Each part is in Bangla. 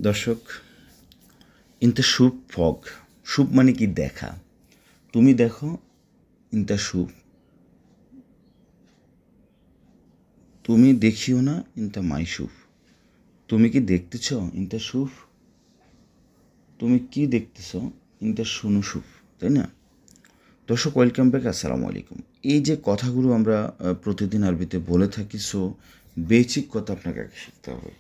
দর্শক, ইন দ্য শুভ ফগ, শুভ মানে কি দেখা। তুমি দেখো ইন দ্য শুভ, তুমি দেখিও না ইন দ্য মাই শুভ। তুমি কি দেখতেছ ইন দ্য শুভ? তুমি কি দেখতেছ ইন দ্য শুনু শুভ, তাই না? দর্শক, ওয়েলকাম ব্যাক, আসসালামু আলাইকুম। এই যে কথাগুলো আমরা প্রতিদিন আরবিতে বলে থাকি, সো বেসিক কথা আপনাকে আগে শিখতে হবে।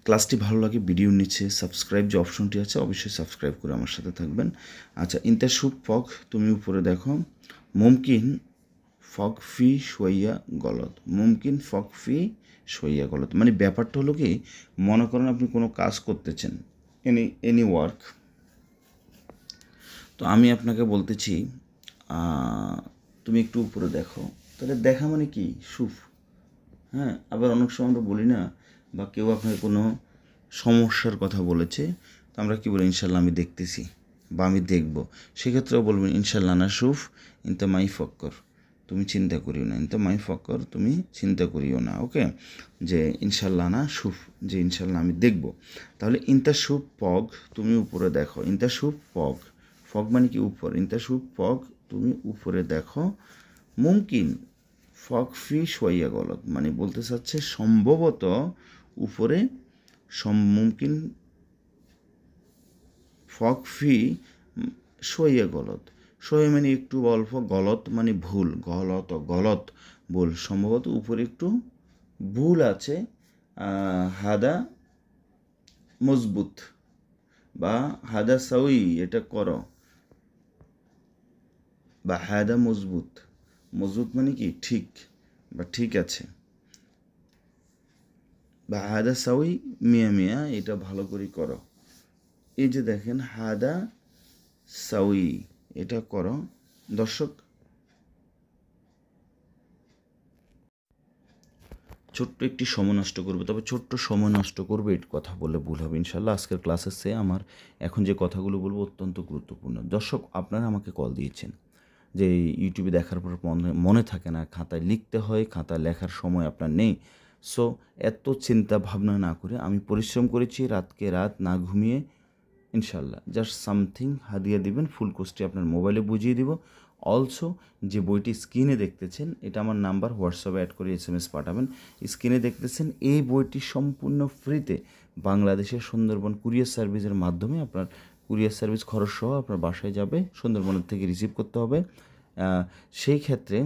ক্লাসটি ভালো লাগে ভিডিওর নিচে সাবস্ক্রাইব যে অপশনটি আছে অবশ্যই সাবস্ক্রাইব করে আমার সাথে থাকবেন। আচ্ছা, ইনতা শুভ ফগ, তুমি উপরে দেখো। মুমকিন ফগ ফি সইয়া গলত, মুমকিন ফগ ফি সইয়া গলত মানে ব্যাপারটা হলো কি, মনে করেন আপনি কোনো কাজ করতেছেন, এনি ওয়ার্ক। তো আমি আপনাকে বলতেছি তুমি একটু উপরে দেখো। তাহলে দেখা মানে কি? শুভ। হ্যাঁ, আবার অনেক সময় আমরা বলি না, বা কেউ আপনাকে কোনো সমস্যার কথা বলেছে, তো আমরা কী বলি? ইনশাল্লাহ আমি দেখতেছি বা আমি দেখব। সেক্ষেত্রেও বলবেন ইনশাল্লাহ না শুফ ইনতা মাই ফক্কর, তুমি চিন্তা করিও না। ইনতা মাই ফক্কর, তুমি চিন্তা করিও না। ওকে, যে ইনশাল্লাহ না শুফ, যে ইনশাল্লাহ আমি দেখব। তাহলে ইনতা শুভ পগ, তুমি উপরে দেখো। ইনতা শুভ পগ, ফগ মানে কি উপর। ইনতা শুভ পগ, তুমি উপরে দেখো। মুমকিন ফগ ফি সইয়া গলত মানে বলতে চাচ্ছে সম্ভবত উপরে মুমকিন ফগ ফি সইয়া গলত। সই মানে একটু অল্প, গলত মানে ভুল, গলত ভুল, সম্ভবত উপরে একটু ভুল আছে। হাদা মজবুত বা হাদা সাউই, এটা করো, বা হাদা মজবুত। মজবুত মানে কি ঠিক বা ঠিক আছে, বা হাদা সাউই মিয়া মিয়া, এটা ভালো করে করো। এই যে দেখেন হাদা সাউই, এটা করো। দর্শক, ছোট্ট একটি সময় নষ্ট করবে, তবে ছোট্ট সময় নষ্ট করবে এটা কথা বলে ভুল হবে। ইনশাল্লাহ আজকের ক্লাসের চেয়ে আমার এখন যে কথাগুলো বলবো অত্যন্ত গুরুত্বপূর্ণ। দর্শক, আপনারা আমাকে কল দিয়েছেন যে ইউটিউবে দেখার পর মনে থাকে না, খাতায় লিখতে হয়, খাতায় লেখার সময় আপনার নেই। সো এত চিন্তা ভাবনা না করে আমি পরিশ্রম করেছি, রাতকে রাত না ঘুমিয়ে। ইনশাল্লাহ জাস্ট সামথিং হাদিয়া দিবেন, ফুল কোর্সটি আপনার মোবাইলে বুঝিয়ে দিব। অলসো যে বইটি স্ক্রিনে দেখতেছেন, এটা আমার নাম্বার, হোয়াটসঅ্যাপে অ্যাড করে SMS পাঠাবেন। স্ক্রিনে দেখতেছেন এই বইটি সম্পূর্ণ ফ্রিতে বাংলাদেশের সুন্দরবন কুরিয়ার সার্ভিসের মাধ্যমে আপনার কুরিয়ার সার্ভিস খরচ সহ আপনার বাসায় যাবে, সুন্দরবনের থেকে রিসিভ করতে হবে। সেই ক্ষেত্রে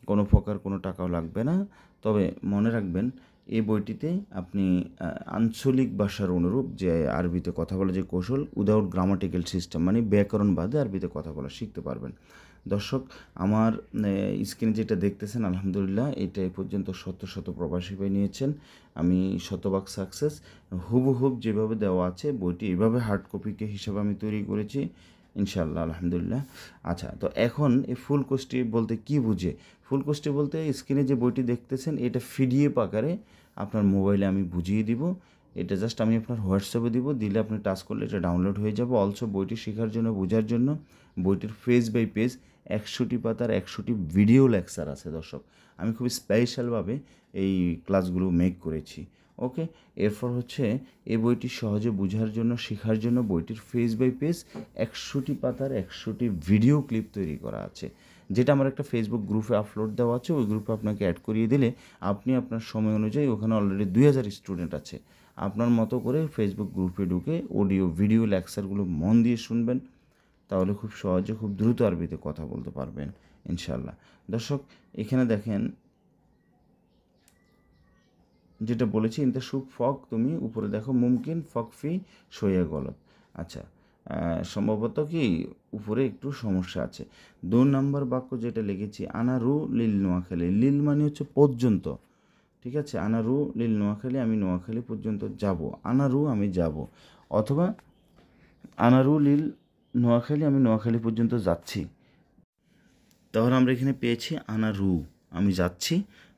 কোনো প্রকার কোনো টাকাও লাগবে না। তবে মনে রাখবেন, এই বইটিতে আপনি আঞ্চলিক ভাষার অনুরূপ যে আরবিতে কথা বলা যে কৌশল, উইদাউট গ্রামাটিক্যাল সিস্টেম মানে ব্যাকরণ বাদে আরবিতে কথা বলা শিখতে পারবেন। দর্শক, আমার স্ক্রিনে যেটা দেখতেছেন, আলহামদুলিল্লাহ এটা এ পর্যন্ত শত প্রবাসী ভাই নিয়েছেন। আমি শতভাগ সাকসেস। হুবহুব যেভাবে দেওয়া আছে বইটি এভাবে হার্ড কপিকে হিসাবে আমি তৈরি করেছি, ইনশাআল্লাহ, আলহামদুলিল্লাহ। আচ্ছা, তো এখন এই ফুল কোর্সটি বলতে কি বুঝে? ফুল কোর্সটি বলতে স্ক্রিনে যে বইটি দেখতেছেন এটা PDF আকারে আপনার মোবাইলে আমি বুঝিয়ে দিব। এটা জাস্ট আমি আপনার হোয়াটসঅ্যাপে দিব, দিলে আপনি টাচ করলে এটা ডাউনলোড হয়ে যাবে। অলসো বইটি শেখার জন্য, বোঝার জন্য বইটির পেজ বাই পেজ 100টি পাতার 100টি ভিডিও লেকচার আছে। দর্শক, আমি খুব স্পেশালভাবে এই ক্লাসগুলো মেক করেছি। ওকে, এরপর হচ্ছে এই বইটি সহজে বোঝার জন্য, শেখার জন্য বইটির পেজ বাই পেজ 100টি পাতার 100টি ভিডিও ক্লিপ তৈরি করা আছে, যেটা আমার একটা ফেসবুক গ্রুপে আপলোড দেওয়া আছে। ওই গ্রুপে আপনাকে অ্যাড করিয়ে দিলে আপনি আপনার সময় অনুযায়ী, ওখানে অলরেডি 2000 স্টুডেন্ট আছে, আপনার মতো করে ফেসবুক গ্রুপে ঢুকে অডিও ভিডিও লেকচারগুলো মন দিয়ে শুনবেন। তাহলে খুব সহজে, খুব দ্রুত আরবিতে কথা বলতে পারবেন ইনশাল্লাহ। দর্শক, এখানে দেখেন যেটা বলেছি, ইনতা শুভ ফক, তুমি উপরে দেখো। মুমকিন ফক ফি সইয়া গলত। আচ্ছা, সম্ভবত কি উপরে একটু সমস্যা আছে। 2 নম্বর বাক্য যেটা লিখেছি, আনারু লিল নোয়াখালী, লিল মানে হচ্ছে পর্যন্ত, ঠিক আছে? আনারু লিল নোয়াখালী, আমি নোয়াখালী পর্যন্ত যাব। আনারু আমি যাব, অথবা আনারু লিল নোয়াখালী, আমি নোয়াখালী পর্যন্ত যাচ্ছি। তাহলে আমরা এখানে পেয়েছি আনারু আমি যাচ্ছি,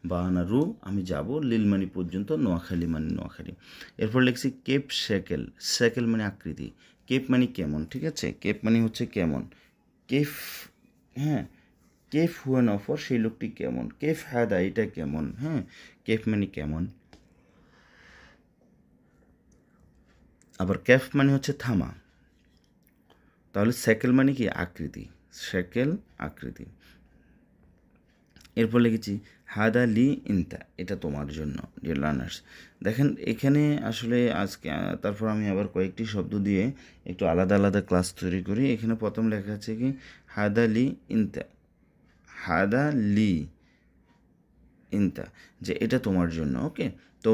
বা আনারু আমি যাব, লিল মানে পর্যন্ত, নোয়াখালী মানে নোয়াখালী। এরপর লিখছি কেপ সেকেল, সেকেল মানে আকৃতি, কেপ মানে কেমন, ঠিক আছে? কেপ মানে হচ্ছে কেমন। কেফ, হ্যাঁ, কেফ হুয়ান অফর, সেই লোকটি কেমন। কেফ হাদা, এটা কেমন, হ্যাঁ। কেফ মানে কেমন। আবার ক্যাফ মানে হচ্ছে থামা, তাহলে সেকেল মানে কি আকৃতি, সেকেল আকৃতি। এরপর লিখেছি হাদা লি ইনতা, এটা তোমার জন্য ডিয়ার লার্নার্স। দেখেন এখানে আসলে আজকে তারপর আমি আবার কয়েকটি শব্দ দিয়ে একটু আলাদা আলাদা ক্লাস তৈরি করি। এখানে প্রথম লেখা আছে কি হাদা লি ইনতা, হাদা লি ইনতা, যে এটা তোমার জন্য। ওকে, তো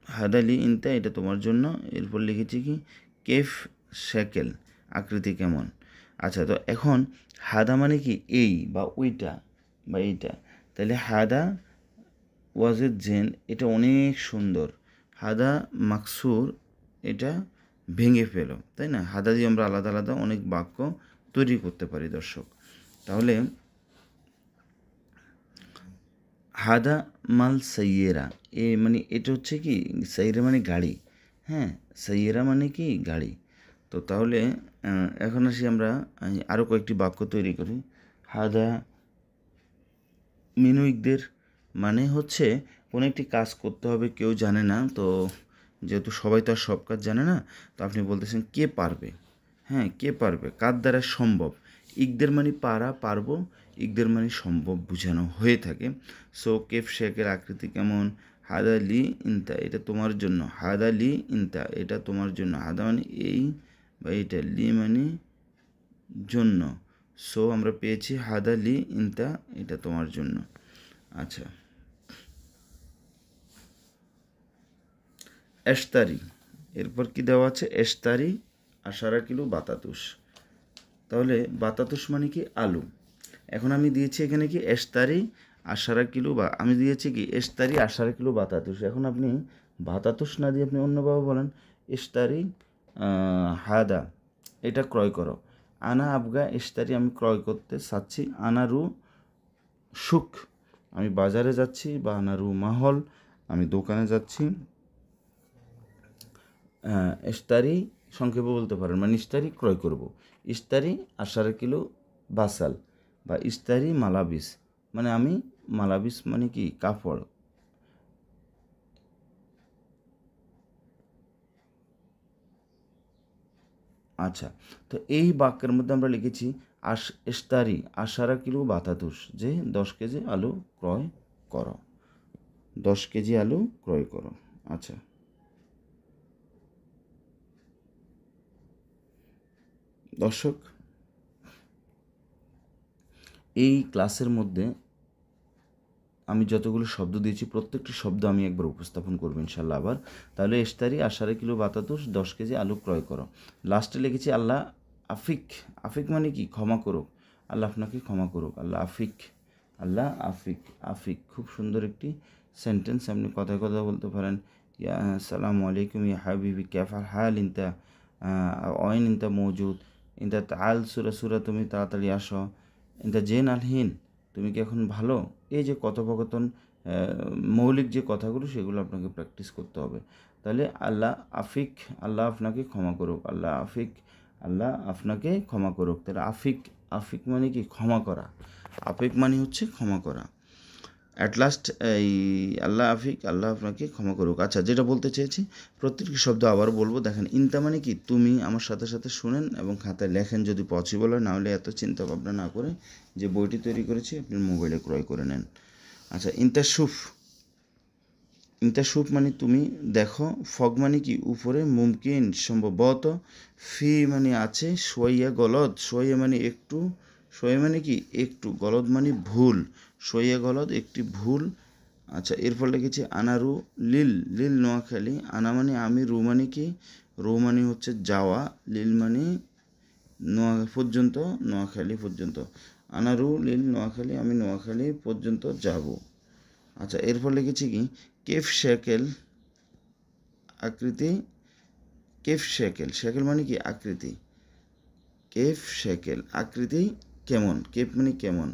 হাদা লি ইনতা, এটা তোমার জন্য। এরপর লিখেছি কি কেফ শেকেল, আকৃতি কেমন। আচ্ছা, তো এখন হাদা মানে কি এই বা ওইটা বা এইটা, তাহলে হাদা ওয়াজেদ জেন, এটা অনেক সুন্দর। হাদা মাকসুর, এটা ভেঙে ফেলো, তাই না? হাদা দিয়ে আমরা আলাদা আলাদা অনেক বাক্য তৈরি করতে পারি দর্শক। তাহলে হাদা মাল সাইয়েরা, এ মানে এটা হচ্ছে কি সাইয়েরা মানে গাড়ি, হ্যাঁ, সাইয়েরা মানে কি গাড়ি। তো তাহলে এখন আসি আমরা আরও কয়েকটি বাক্য তৈরি করি। হাদা মিনুইকদের মানে হচ্ছে কোনো একটি কাজ করতে হবে, কেউ জানে না, তো যেহেতু সবাই তো আর সব কাজ জানে না, তো আপনি বলতেছেন কে পারবে, হ্যাঁ কে পারবে, কার দ্বারা সম্ভব। ইকদের মানে পারা, পারবো, ইকদের মানে সম্ভব বোঝানো হয়ে থাকে। সো কেফ শেকের আকৃতি কেমন, হাদা লি ইনতা, এটা তোমার জন্য, হাদা লি ইনতা, এটা তোমার জন্য। হাদা মানে এই বা এটা, লি মানে জন্য। সো আমরা পেয়েছি হাদা লি ইনতা, এটা তোমার জন্য। আচ্ছা, এশতারি, এরপর কি দেওয়া আছে, এশতারি আশারা কিলো বাতাতুস, তাহলে বাতাতুস মানে কি আলু। এখন আমি দিয়েছি এখানে কি এশতারি আশারা কিলো, বা আমি দিয়েছি কি এশতারি আশারা কিলো বাতাতুস। এখন আপনি বাতাতুস না দিয়ে আপনি অন্যভাবে বলেন এশতারি হাদা, এটা ক্রয় করো। আনা আবগা এশতারি, আমি ক্রয় করতে চাচ্ছি। আনারু সুখ, আমি বাজারে যাচ্ছি, বা আনারু মাহল, আমি দোকানে যাচ্ছি। ইস্তারি সংক্ষেপে বলতে পারেন, মানে ইস্তারি ক্রয় করব। ইস্তারি আশারা কিলো বাসাল, বা ইস্তারি মালাবিস, মানে আমি মালাবিস মানে কি কাপড়। আচ্ছা, তো এই বাক্যের মধ্যে আমরা লিখেছি ইস্তারি আশারা কিলো বাতাতুস, যে 10 কেজি আলু ক্রয় করো, 10 কেজি আলু ক্রয় করো। আচ্ছা, দর্শক এই ক্লাসের মধ্যে আমি যতগুলো শব্দ দিয়েছি প্রত্যেকটি শব্দ আমি একবার উপস্থাপন করবো ইনশাল্লাহ আবার। তাহলে এশতারি আশারা কিলো বাতাতুস, 10 কেজি আলু ক্রয় করো। লাস্টে লিখেছি আল্লাহ আফিক, আফিক মানে কি ক্ষমা করুক, আল্লাহ আপনাকে ক্ষমা করুক, আল্লাহ আফিক, আল্লাহ আফিক। আফিক খুব সুন্দর একটি সেন্টেন্স, আপনি কথায় কথা বলতে পারেন। ইয়া সালামু আলাইকুম ইয়া হাবিবি ক্যাফার হাল ইনতা অয়েন ইনতা মৌজুদ, ইনতা তাল সুরা সুরা, তুমি তাড়াতাড়ি আসো। ইনতা জেন আলহিন, তুমি কি এখন ভালো। এই যে কথোপকথন মৌলিক যে কথাগুলো সেগুলো আপনাকে প্র্যাকটিস করতে হবে। তাহলে আল্লাহ আফিক, আল্লাহ আপনাকে ক্ষমা করুক, আল্লাহ আফিক, আল্লাহ আপনাকে ক্ষমা করুক। তাহলে আফিক, আফিক মানে কি ক্ষমা করা, আফিক মানে হচ্ছে ক্ষমা করা। অ্যাট লাস্ট এই আল্লাহ আফিক, আল্লাহ আপনাকে ক্ষমা করুক। আচ্ছা, যেটা বলতে চেয়েছি প্রত্যেকটি শব্দ আবার বলবো। দেখেন ইনতা মানে কি তুমি, আমার সাথে সাথে শুনেন এবং খাতায় লেখেন যদি পসিবল হয়, না হলে এত চিন্তা ভাবনা না করে যে বইটি তৈরি করেছি আপনি মোবাইলে ক্রয় করে নেন। আচ্ছা, ইনতা সুফ, ইনতা সুফ মানে তুমি দেখো। ফগ মানে কি উপরে, মুমকিন সম্ভবত, ফি মানে আছে, সোয়াইয়া গলদ, সোয়াইয়া মানে একটু, সোয়া মানে কি একটু, গলদ মানে ভুল, সোয়া গলদ একটি ভুল। আচ্ছা, এরপর লিখেছি আনারু লিল, লিল নোয়াখালী, আনা মানে আমি, রু মানে কি, রু মানে হচ্ছে যাওয়া, লিল মানে পর্যন্ত, নোয়াখালী পর্যন্ত। আনারু লিল নোয়াখালী, আমি নোয়াখালী পর্যন্ত যাব। আচ্ছা, এরপর লিখেছি কি কেফ শেকেল আকৃতি, কেফ শেকেল, শেকেল মানে কি আকৃতি, কেফ শেকেল আকৃতি কেমন, কেপ মানে কেমন।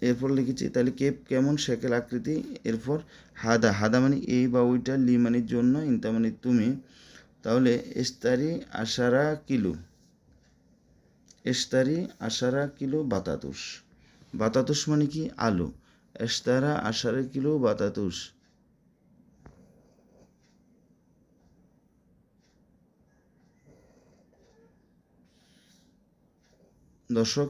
এরপর লিখেছি তাহলে কেপ কেমন, শেকেল আকৃতি। এরপর হাদা, হাদা মানে এই বা ওইটা, লি মানে জন্য, ইনতা মানে তুমি। তাহলে ইস্তারি আশারা কিলো, ইস্তারি আশারা কিলো বাতাতুস, বাতাতুস মানে কি আলু, ইস্তারা আশারা কিলো বাতাতুস। দর্শক,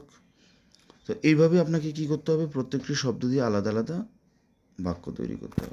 তো এইভাবে আপনাকে কী করতে হবে, প্রত্যেকটি শব্দ দিয়ে আলাদা আলাদা বাক্য তৈরি করতে হবে।